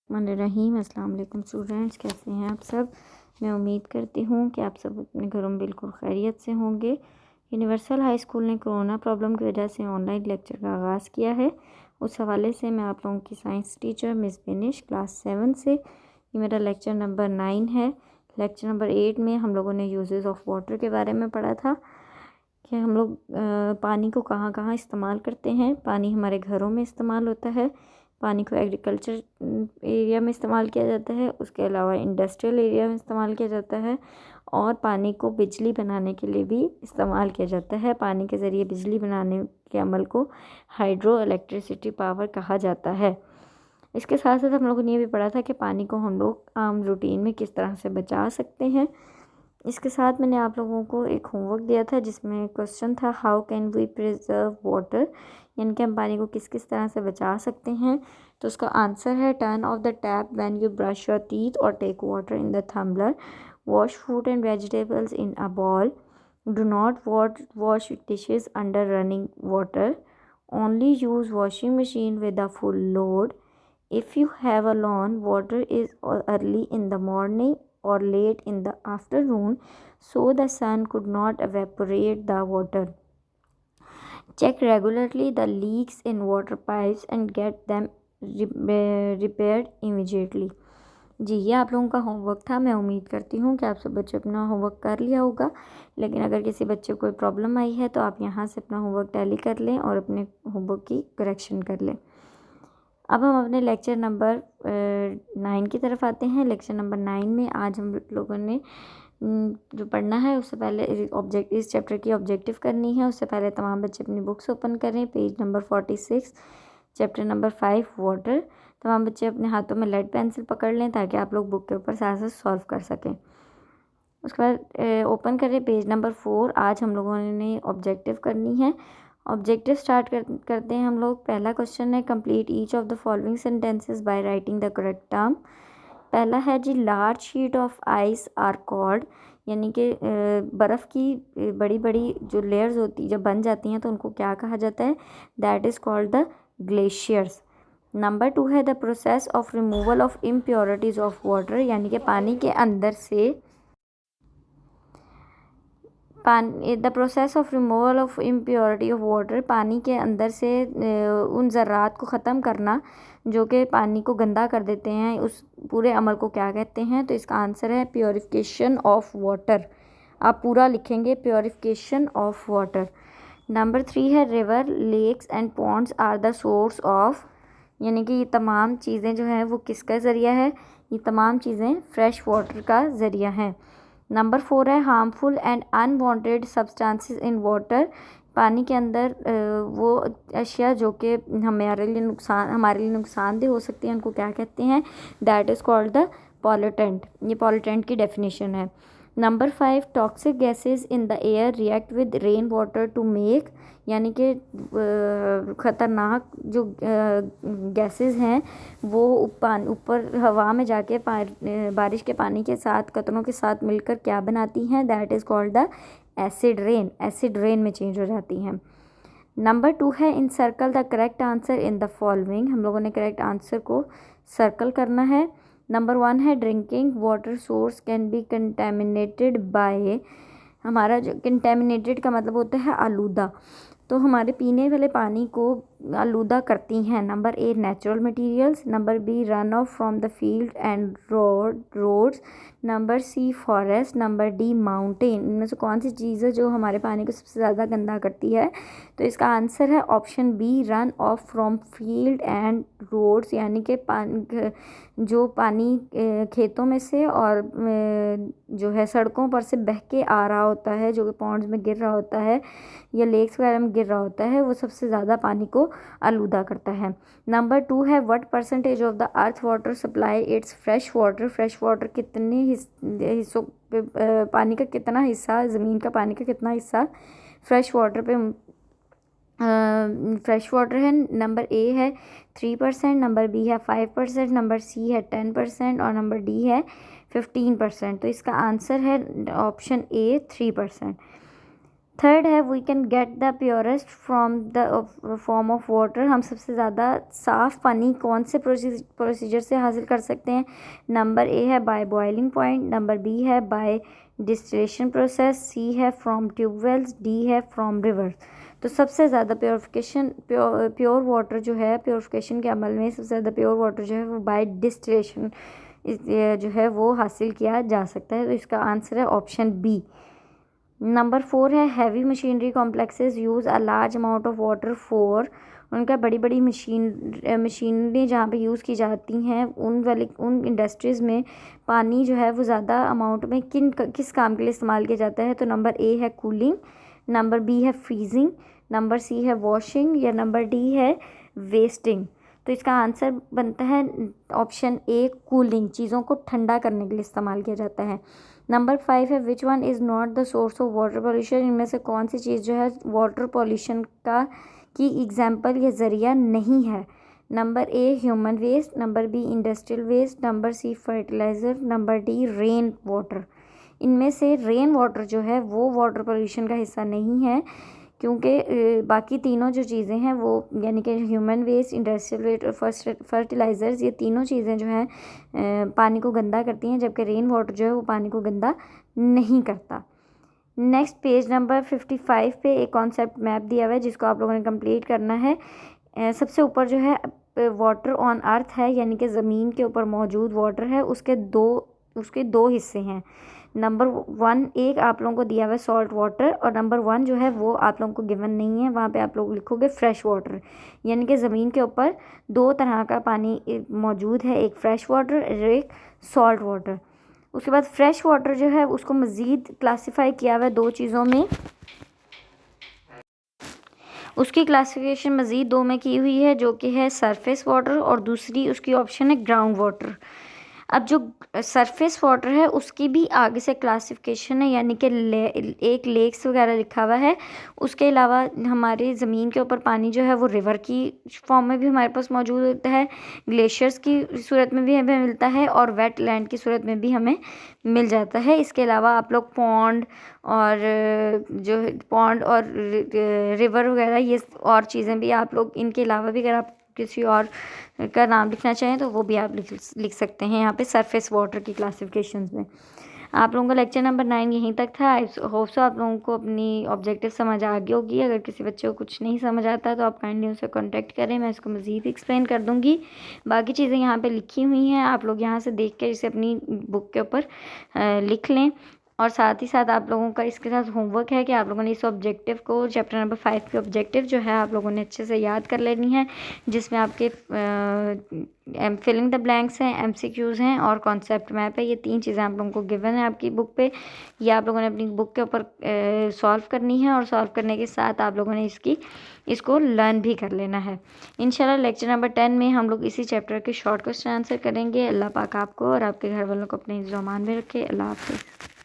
रहीम अस्सलाम वालेकुम स्टूडेंट्स, कैसे हैं आप सब। मैं उम्मीद करती हूँ कि आप सब अपने घरों में बिल्कुल खैरियत से होंगे। यूनिवर्सल हाई स्कूल ने कोरोना प्रॉब्लम की वजह से ऑनलाइन लेक्चर का आगाज़ किया है। उस हवाले से मैं आप लोगों की साइंस टीचर मिस बेनिश क्लास 7 से, ये मेरा लेक्चर नंबर 9 है। लेक्चर नंबर 8 में हम लोगों ने यूजेस ऑफ वाटर के बारे में पढ़ा था कि हम लोग पानी को कहाँ कहाँ इस्तेमाल करते हैं। पानी हमारे घरों में इस्तेमाल होता है, पानी को एग्रीकल्चर एरिया में इस्तेमाल किया जाता है, उसके अलावा इंडस्ट्रियल एरिया में इस्तेमाल किया जाता है, और पानी को बिजली बनाने के लिए भी इस्तेमाल किया जाता है। पानी के ज़रिए बिजली बनाने के अमल को हाइड्रो इलेक्ट्रिसिटी पावर कहा जाता है। इसके साथ साथ हम लोगों ने ये भी पढ़ा था कि पानी को हम लोग आम रूटीन में किस तरह से बचा सकते हैं। इसके साथ मैंने आप लोगों को एक होमवर्क दिया था जिसमें क्वेश्चन था how can we preserve water, यानी कि हम पानी को किस किस तरह से बचा सकते हैं। तो उसका आंसर है turn off the tap when you brush your teeth और take water in the tumbler, wash fruit and vegetables in a bowl, do not wash dishes under running water, only use washing machine with a full load, if you have a lawn, water is early in the morning or late in the afternoon so the sun could not evaporate the water. Check regularly the leaks in water pipes and get them repaired immediately. जी, ये आप लोगों का homework था। मैं उम्मीद करती हूँ कि आप सब बच्चे अपना होमवर्क कर लिया होगा, लेकिन अगर किसी बच्चे को कोई प्रॉब्लम आई है तो आप यहाँ से अपना होमवर्क टैली कर लें और अपने होमवर्क की करेक्शन कर लें। अब हम अपने लेक्चर नंबर 9 की तरफ आते हैं। लेक्चर नंबर 9 में आज हम लोगों ने जो पढ़ना है उससे पहले इस चैप्टर की ऑब्जेक्टिव करनी है। उससे पहले तमाम बच्चे अपनी बुक्स ओपन करें, page number 46, chapter number 5 water. तमाम बच्चे अपने हाथों में लेड पेंसिल पकड़ लें ताकि आप लोग बुक के ऊपर साथ साथ सॉल्व कर सकें। उसके बाद ओपन करें पेज नंबर 4। आज हम लोगों ने ऑब्जेक्टिव करनी है। ऑब्जेक्टिव स्टार्ट करते हैं हम लोग। पहला क्वेश्चन है complete each of the following sentences by writing the correct term. पहला है जी large sheet of ice are called, यानी कि बर्फ़ की बड़ी बड़ी जो लेयर्स होती जब बन जाती हैं तो उनको क्या कहा जाता है, that is called the glaciers. Number 2 है the process of removal of impurities of water, यानी कि पानी के अंदर से the process of removal of impurity of water, पानी के अंदर से उन ज़रात को ख़त्म करना जो कि पानी को गंदा कर देते हैं, उस पूरे अमल को क्या कहते हैं। तो इसका आंसर है प्योरिफिकेशन ऑफ वाटर। आप पूरा लिखेंगे प्योरिफिकेशन ऑफ वाटर। नंबर 3 है river, lakes and ponds are the source of, यानी कि ये तमाम चीज़ें जो हैं वो किसका ज़रिया है, ये तमाम चीज़ें फ्रेश वाटर का ज़रिया हैं। नंबर 4 है harmful and unwanted substances in water, पानी के अंदर वो अशिया जो कि हमारे लिए नुकसानदेह हो सकती हैं उनको क्या कहते हैं, that is called the pollutant. ये पॉल्यूटेंट की डेफिनेशन है। Number 5 toxic gases in the air react with rain water to make, यानी कि ख़तरनाक जो गैसेस हैं वो ऊपर हवा में जाके बारिश के पानी के साथ कतरों के साथ मिलकर क्या बनाती हैं, that is called the acid rain. Acid rain में चेंज हो जाती हैं। नंबर 2 है in circle the correct answer in the following, हम लोगों ने करेक्ट आंसर को सर्कल करना है। नंबर 1 है drinking water source can be contaminated by, हमारा जो कंटेमिनेटेड का मतलब होता है आलूदा, तो हमारे पीने वाले पानी को आलूदा करती हैं। Number 8 natural materials, number B run off from the field and roads, number C forest, number D mountain. इनमें से कौन सी चीज़ है जो हमारे पानी को सबसे ज़्यादा गंदा करती है, तो इसका आंसर है option B run off from field and roads, यानी कि जो पानी खेतों में से और जो है सड़कों पर से बह के आ रहा होता है, जो कि पॉन्ड्स में गिर रहा होता है या लेक्स वगैरह में गिर रहा होता है, वो सबसे ज़्यादा पानी को आलूदा करता है। नंबर 2 है what percentage of the earth water supply it's fresh water, fresh water कितने हिस्सों पे पानी का कितना हिस्सा, ज़मीन का पानी का कितना हिस्सा फ्रेश वाटर पे फ्रेश वाटर है। नंबर ए है 3%, नंबर बी है 5%, नंबर सी है 10% और नंबर डी है 15%। तो इसका आंसर है ऑप्शन ए 3%। थर्ड है we can get the purest from the form of water, हम सबसे ज़्यादा साफ़ पानी कौन से प्रोसीजर से हासिल कर सकते हैं। नंबर ए है by boiling point, number B है बाय डिस्टिलेशन प्रोसेस, सी है फ्रॉम ट्यूबवेल्स, डी है फ्रॉम रिवर्स। तो सबसे ज़्यादा प्योर वाटर जो है, प्योरिफिकेशन के अमल में सबसे ज़्यादा प्योर वाटर जो है वो बाय डिस्टिलेशन जो है वो हासिल किया जा सकता है। तो इसका आंसर है ऑप्शन बी। नंबर 4 है heavy machinery complexes use a large amount of water for, उनका बड़ी बड़ी मशीनरी जहाँ पे यूज़ की जाती हैं उन इंडस्ट्रीज़ में पानी जो है वो ज़्यादा अमाउंट में किस काम के लिए इस्तेमाल किया जाता है। तो नंबर ए है कूलिंग, नंबर बी है फ्रीजिंग, नंबर सी है वॉशिंग, या नंबर डी है वेस्टिंग। तो इसका आंसर बनता है ऑप्शन ए कूलिंग, चीज़ों को ठंडा करने के लिए इस्तेमाल किया जाता है। नंबर 5 है which one is not the source of water pollution, इनमें से कौन सी चीज़ जो है वाटर पॉल्यूशन की एग्जाम्पल या ज़रिया नहीं है। Number A human waste, number B industrial waste, number C fertiliser, number D rain water. इनमें से रेन वाटर जो है वो वाटर पॉल्यूशन का हिस्सा नहीं है, क्योंकि बाकी तीनों जो चीज़ें हैं वो यानी कि ह्यूमन वेस्ट, इंडस्ट्रियल वेस्ट और फर्टिलाइज़र्स, ये तीनों चीज़ें जो हैं पानी को गंदा करती हैं, जबकि रेन वाटर जो है वो पानी को गंदा नहीं करता। नेक्स्ट पेज नंबर 55 पे एक कॉन्सेप्ट मैप दिया हुआ है जिसको आप लोगों ने कंप्लीट करना है। सबसे ऊपर जो है वाटर ऑन अर्थ है, यानी कि ज़मीन के ऊपर मौजूद वाटर है, उसके दो हिस्से हैं। नंबर 1 एक आप लोगों को दिया हुआ है सॉल्ट वाटर, और नंबर 1 जो है वो आप लोगों को गिवन नहीं है, वहाँ पे आप लोग लिखोगे फ्रेश वाटर। यानी कि ज़मीन के ऊपर दो तरह का पानी मौजूद है, एक फ्रेश वाटर और एक सॉल्ट वाटर। उसके बाद फ्रेश वाटर जो है उसको मज़ीद क्लासीफाई किया हुआ है दो चीज़ों में, उसकी क्लासिफिकेशन मज़ीद दो में की हुई है, जो कि है सरफेस वाटर और दूसरी उसकी ऑप्शन है ग्राउंड वाटर। अब जो सरफेस वाटर है उसकी भी आगे से क्लासिफिकेशन है, यानी कि एक लेक्स वगैरह लिखा हुआ है। उसके अलावा हमारे ज़मीन के ऊपर पानी जो है वो रिवर की फॉर्म में भी हमारे पास मौजूद होता है, ग्लेशियर्स की सूरत में भी हमें मिलता है, और वेट लैंड की सूरत में भी हमें मिल जाता है। इसके अलावा आप लोग पॉन्ड और रिवर वगैरह ये और चीज़ें भी आप लोग, इनके अलावा भी अगर आप किसी और का नाम लिखना चाहें तो वो भी आप लिख सकते हैं यहाँ पे सरफेस वाटर की क्लासिफिकेशंस में। आप लोगों का लेक्चर नंबर 9 यहीं तक था। आई होप सो आप लोगों को अपनी ऑब्जेक्टिव समझ आ गई होगी। अगर किसी बच्चे को कुछ नहीं समझ आता तो आप काइंडली उनसे कांटेक्ट करें, मैं इसको मज़ीद एक्सप्लेन कर दूँगी। बाकी चीज़ें यहाँ पे लिखी हुई हैं, आप लोग यहाँ से देख कर इसे अपनी बुक के ऊपर लिख लें। और साथ ही साथ आप लोगों का इसके साथ होमवर्क है कि आप लोगों ने इस ऑब्जेक्टिव को, चैप्टर नंबर 5 के ऑब्जेक्टिव जो है आप लोगों ने अच्छे से याद कर लेनी है, जिसमें आपके फिलिंग द ब्लैंक्स हैं, MCQs हैं और कॉन्सेप्ट मैप है। ये 3 चीज़ें आप लोगों को गिवन है आपकी बुक पे, ये आप लोगों ने अपनी बुक के ऊपर सॉल्व करनी है, और सॉल्व करने के साथ आप लोगों ने इसको लर्न भी कर लेना है। इंशाल्लाह लेक्चर नंबर 10 में हम लोग इसी चैप्टर के शॉर्ट क्वेश्चन आंसर करेंगे। अल्लाह पाक आपको और आपके घर वालों को अपने ज़ुबान में रखे। अल्लाह हाफ़िज़।